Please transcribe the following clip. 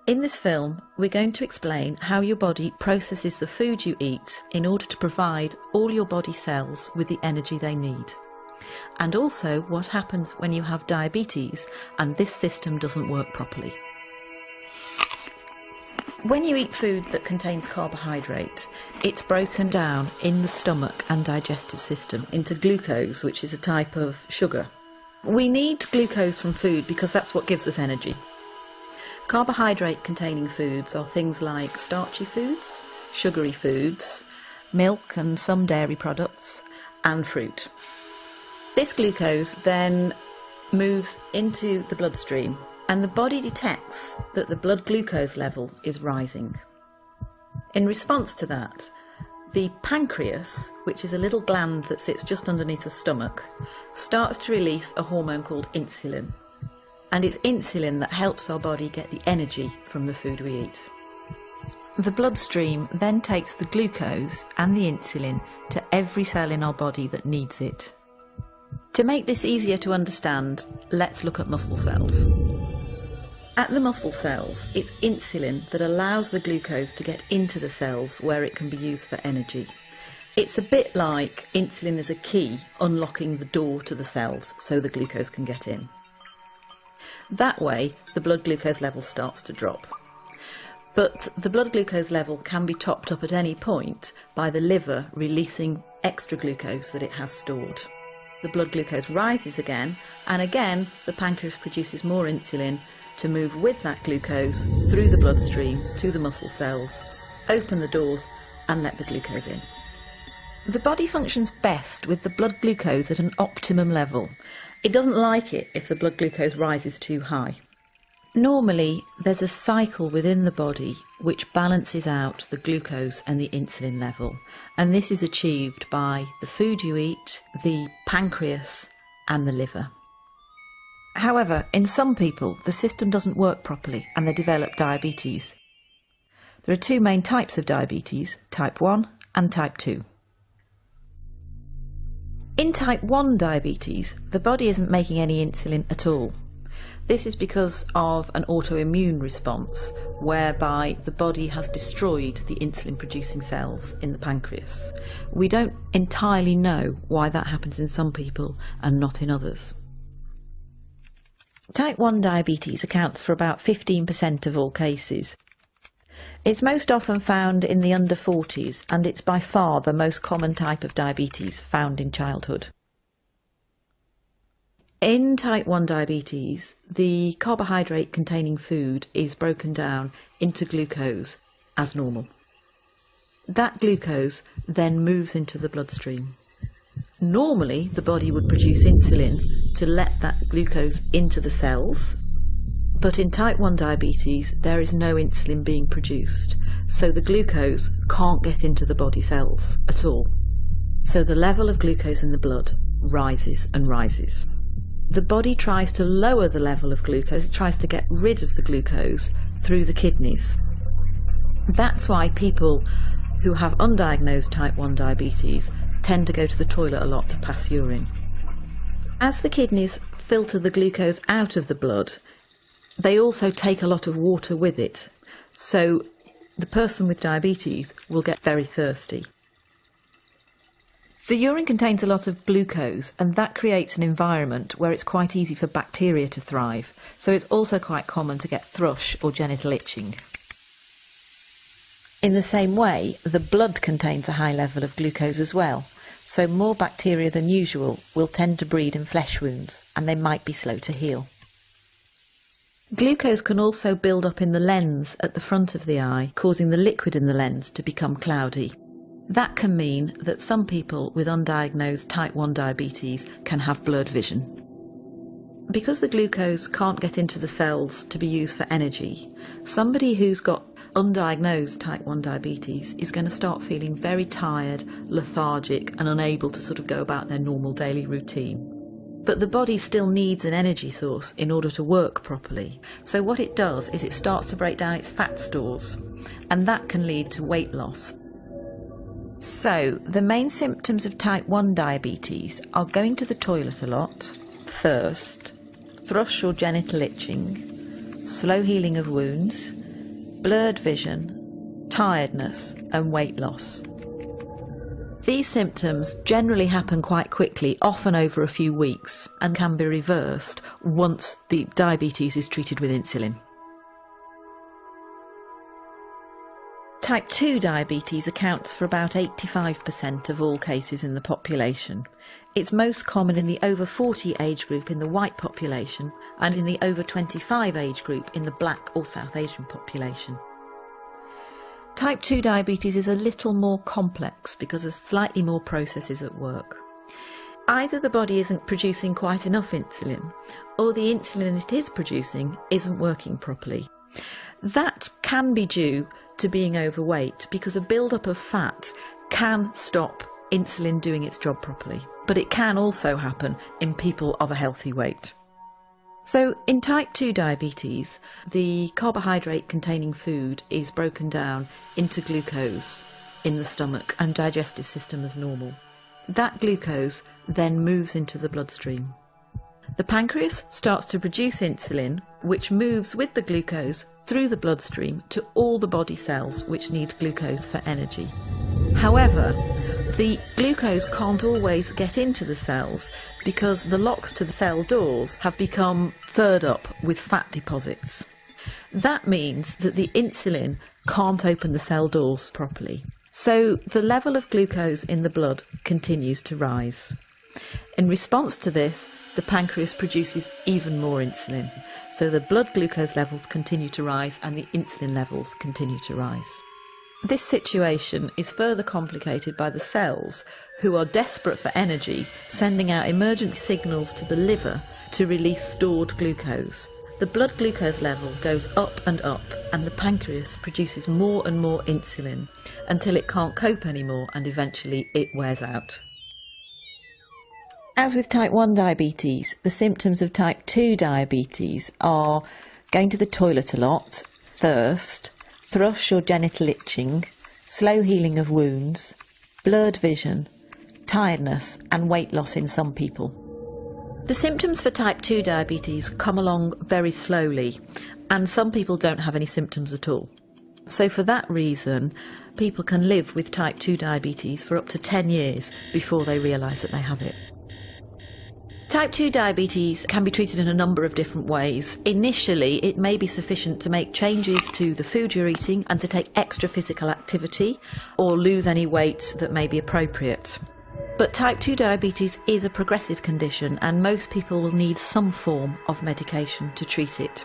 In this film, we're going to explain how your body processes the food you eat in order to provide all your body cells with the energy they need. And also what happens when you have diabetes and this system doesn't work properly. When you eat food that contains carbohydrate, it's broken down in the stomach and digestive system into glucose, which is a type of sugar. We need glucose from food because that's what gives us energy. Carbohydrate-containing foods are things like starchy foods, sugary foods, milk and some dairy products, and fruit. This glucose then moves into the bloodstream, and the body detects that the blood glucose level is rising. In response to that, the pancreas, which is a little gland that sits just underneath the stomach, starts to release a hormone called insulin. And it's insulin that helps our body get the energy from the food we eat. The bloodstream then takes the glucose and the insulin to every cell in our body that needs it. To make this easier to understand, let's look at muscle cells. At the muscle cells, it's insulin that allows the glucose to get into the cells where it can be used for energy. It's a bit like insulin is a key unlocking the door to the cells so the glucose can get in. That way, the blood glucose level starts to drop. But the blood glucose level can be topped up at any point by the liver releasing extra glucose that it has stored. The blood glucose rises again, and again the pancreas produces more insulin to move with that glucose through the bloodstream to the muscle cells, open the doors and let the glucose in. The body functions best with the blood glucose at an optimum level. It doesn't like it if the blood glucose rises too high. Normally, there's a cycle within the body which balances out the glucose and the insulin level, and this is achieved by the food you eat, the pancreas and the liver. However, in some people, the system doesn't work properly and they develop diabetes. There are two main types of diabetes, type 1 and type 2. In type 1 diabetes, the body isn't making any insulin at all. This is because of an autoimmune response, whereby the body has destroyed the insulin-producing cells in the pancreas. We don't entirely know why that happens in some people and not in others. Type 1 diabetes accounts for about 15% of all cases. It's most often found in the under 40s, and it's by far the most common type of diabetes found in childhood. In type 1 diabetes, the carbohydrate containing food is broken down into glucose as normal. That glucose then moves into the bloodstream. Normally, the body would produce insulin to let that glucose into the cells. But in type 1 diabetes, there is no insulin being produced, so the glucose can't get into the body cells at all. So the level of glucose in the blood rises and rises. The body tries to lower the level of glucose, it tries to get rid of the glucose through the kidneys. That's why people who have undiagnosed type 1 diabetes tend to go to the toilet a lot to pass urine. As the kidneys filter the glucose out of the blood, they also take a lot of water with it, so the person with diabetes will get very thirsty. The urine contains a lot of glucose, and that creates an environment where it's quite easy for bacteria to thrive, so it's also quite common to get thrush or genital itching. In the same way, the blood contains a high level of glucose as well, so more bacteria than usual will tend to breed in flesh wounds, and they might be slow to heal. Glucose can also build up in the lens at the front of the eye, causing the liquid in the lens to become cloudy. That can mean that some people with undiagnosed type 1 diabetes can have blurred vision. Because the glucose can't get into the cells to be used for energy, somebody who's got undiagnosed type 1 diabetes is going to start feeling very tired, lethargic and unable to sort of go about their normal daily routine. But the body still needs an energy source in order to work properly. So what it does is it starts to break down its fat stores, and that can lead to weight loss. So the main symptoms of type 1 diabetes are going to the toilet a lot, thirst, thrush or genital itching, slow healing of wounds, blurred vision, tiredness and weight loss. These symptoms generally happen quite quickly, often over a few weeks, and can be reversed once the diabetes is treated with insulin. Type 2 diabetes accounts for about 85% of all cases in the population. It's most common in the over 40 age group in the white population and in the over 25 age group in the black or South Asian population. Type 2 diabetes is a little more complex because there's slightly more processes at work. Either the body isn't producing quite enough insulin, or the insulin it is producing isn't working properly. That can be due to being overweight, because a build-up of fat can stop insulin doing its job properly, but it can also happen in people of a healthy weight. So in type 2 diabetes, the carbohydrate containing food is broken down into glucose in the stomach and digestive system as normal. That glucose then moves into the bloodstream. The pancreas starts to produce insulin, which moves with the glucose through the bloodstream to all the body cells which need glucose for energy. However, the glucose can't always get into the cells because the locks to the cell doors have become furred up with fat deposits. That means that the insulin can't open the cell doors properly. So the level of glucose in the blood continues to rise. In response to this, the pancreas produces even more insulin. So the blood glucose levels continue to rise and the insulin levels continue to rise. This situation is further complicated by the cells, who are desperate for energy, sending out emergency signals to the liver to release stored glucose. The blood glucose level goes up and the pancreas produces more and more insulin until it can't cope anymore and eventually it wears out. As with type 1 diabetes, the symptoms of type 2 diabetes are going to the toilet a lot, thirst, thrush or genital itching, slow healing of wounds, blurred vision, tiredness and weight loss in some people. The symptoms for type 2 diabetes come along very slowly, and some people don't have any symptoms at all. So for that reason, people can live with type 2 diabetes for up to 10 years before they realise that they have it. Type 2 diabetes can be treated in a number of different ways. Initially, it may be sufficient to make changes to the food you're eating and to take extra physical activity or lose any weight that may be appropriate. But type 2 diabetes is a progressive condition and most people will need some form of medication to treat it.